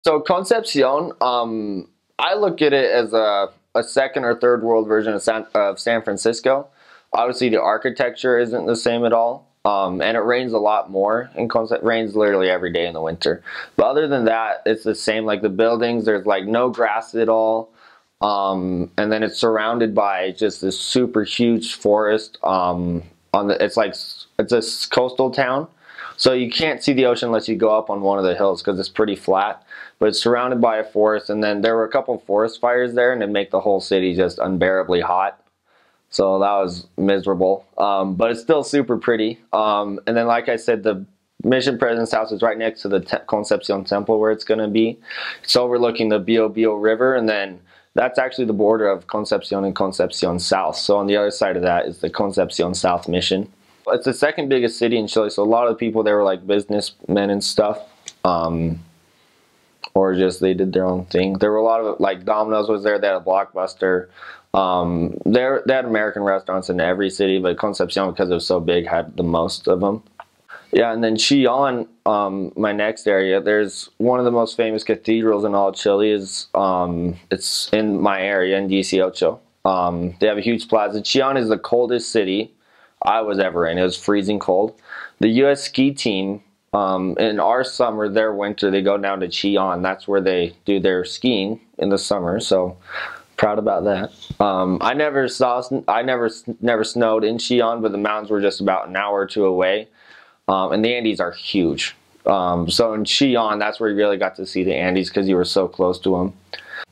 So Concepcion, I look at it as a second or third world version of San Francisco. Obviously, the architecture isn't the same at all, and it rains a lot more. And it rains literally every day in the winter. But other than that, it's the same. Like the buildings, there's like no grass at all, and then it's surrounded by just this super huge forest. It's a coastal town. So you can't see the ocean unless you go up on one of the hills because it's pretty flat. But it's surrounded by a forest, and then there were a couple of forest fires there, and it made the whole city just unbearably hot. So that was miserable. But it's still super pretty. And then, like I said, the mission president's house is right next to the Concepcion temple where it's going to be. It's overlooking the Bío Bío river, and then that's actually the border of Concepcion and Concepcion South. So on the other side of that is the Concepcion South mission. It's the second biggest city in Chile, so a lot of the people there were like businessmen and stuff, or just they did their own thing. There were a lot of, like, Domino's was there, they had a Blockbuster. They had American restaurants in every city, but Concepcion, because it was so big, had the most of them. Yeah, and then Chillon, my next area, there's one of the most famous cathedrals in all Chile. It's in my area, in 18. They have a huge plaza. Chillon is the coldest city I was ever in. It was freezing cold. The U.S. ski team, in our summer, their winter, they go down to Chillon. That's where they do their skiing in the summer. So proud about that. I never snowed in Chillon, but the mountains were just about an hour or two away. And the Andes are huge. So in Chillon, that's where you really got to see the Andes because you were so close to them.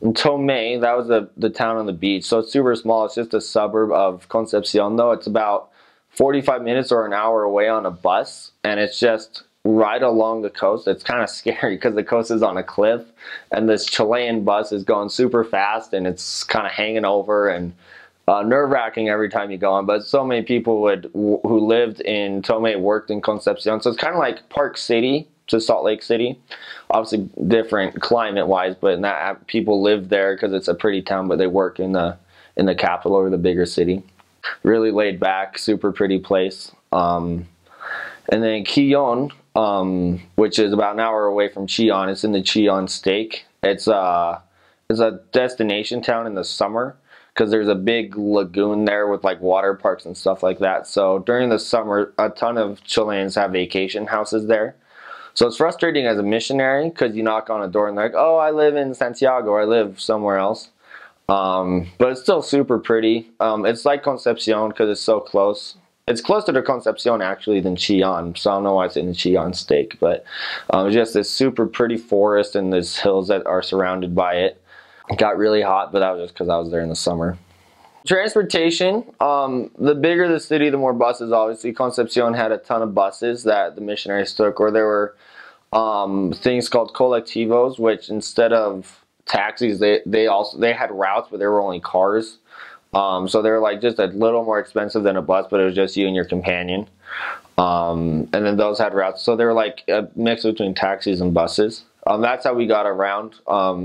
In Tomé, that was the town on the beach. So it's super small. It's just a suburb of Concepcion, though. It's about 45 minutes or an hour away on a bus, and it's just right along the coast. It's kind of scary because the coast is on a cliff, and this Chilean bus is going super fast, and it's kind of hanging over, and nerve-wracking every time you go on. But so many people who lived in Tomé worked in Concepcion, so it's kind of like Park City to Salt Lake City. Obviously different climate-wise, but people live there because it's a pretty town, but they work in the capital or the bigger city. Really laid back, super pretty place. And then Kyon, which is about an hour away from Chillon. It's in the Chillon stake. It's a destination town in the summer because there's a big lagoon there with like water parks and stuff like that. So during the summer, a ton of Chileans have vacation houses there. So it's frustrating as a missionary because you knock on a door and they're like, oh, I live in Santiago, or I live somewhere else. But it's still super pretty. It's like Concepcion because it's so close. It's closer to Concepcion actually than Chillon, so I don't know why it's in the Chillon stake, but it's just this super pretty forest and these hills that are surrounded by it. It got really hot, but that was just because I was there in the summer. Transportation, the bigger the city, the more buses. Obviously, Concepcion had a ton of buses that the missionaries took, or there were things called colectivos, which instead of taxis, they had routes, but they were only cars. So they were like just a little more expensive than a bus, but it was just you and your companion. And then those had routes, so they were like a mix between taxis and buses. That's how we got around.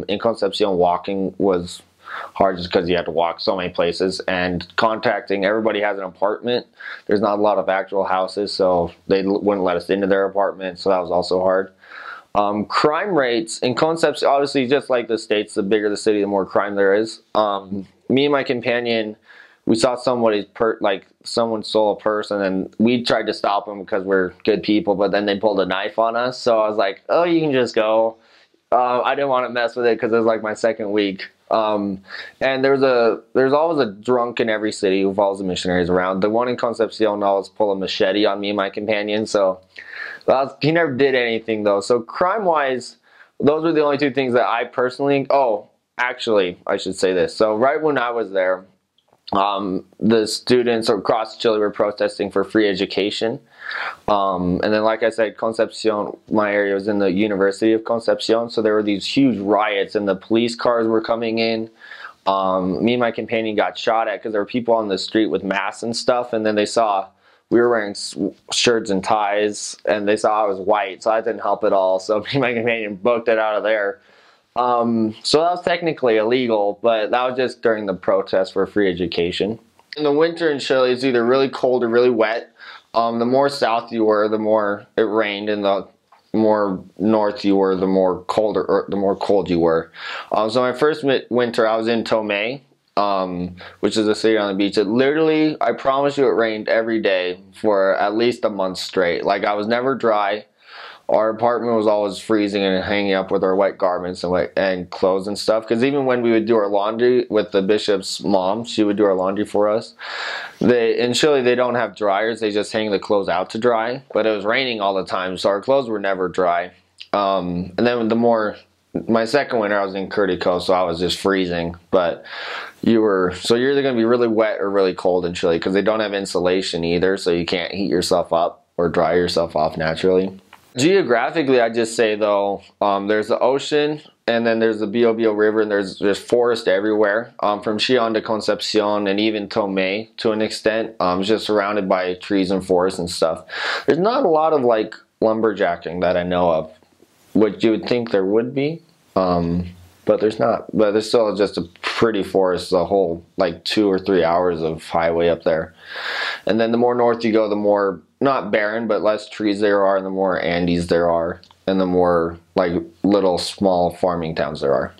In Concepcion, walking was hard just because you had to walk so many places, and contacting everybody has an apartment. There's not a lot of actual houses, so they wouldn't let us into their apartment, so that was also hard. Crime rates in Concepcion, obviously, just like the States, the bigger the city, the more crime there is. Me and my companion, we saw someone stole a purse, and then we tried to stop them because we're good people, but then they pulled a knife on us. So I was like, oh, you can just go. I didn't want to mess with it because it was like my second week. And there's always a drunk in every city who follows the missionaries around. The one in Concepcion always pull a machete on me and my companion, so he never did anything though. So crime-wise, those were the only two things that I personally... Oh, actually, I should say this. So right when I was there, the students across Chile were protesting for free education. And then, like I said, Concepcion, my area was in the University of Concepcion, so there were these huge riots and the police cars were coming in. Me and my companion got shot at because there were people on the street with masks and stuff, and then they saw we were wearing shirts and ties, and they saw I was white, so that didn't help at all. So me and my companion booked it out of there. So that was technically illegal, but that was just during the protest for free education. In the winter in Chile, it's either really cold or really wet. The more south you were, the more it rained, and the more north you were, the more colder, or the more cold you were. So my first winter, I was in Tomé, which is a city on the beach. It literally, I promise you, it rained every day for at least a month straight. Like, I was never dry. Our apartment was always freezing and hanging up with our wet garments and clothes and stuff. Because even when we would do our laundry with the bishop's mom, she would do our laundry for us. In Chile, they don't have dryers. They just hang the clothes out to dry. But it was raining all the time, so our clothes were never dry. And then my second winter, I was in Curitico, so I was just freezing. But so you're either going to be really wet or really cold in Chile because they don't have insulation either, so you can't heat yourself up or dry yourself off naturally. Geographically, I just say though, there's the ocean, and then there's the Bío Bío River, and there's forest everywhere. From Chillon to Concepción, and even Tomé to an extent, just surrounded by trees and forests and stuff. There's not a lot of like lumberjacking that I know of, which you would think there would be, but there's not. But there's still just a pretty forest, the whole like 2 or 3 hours of highway up there. And then the more north you go, the more, not barren, but less trees there are, and the more Andes there are, and the more like little small farming towns there are.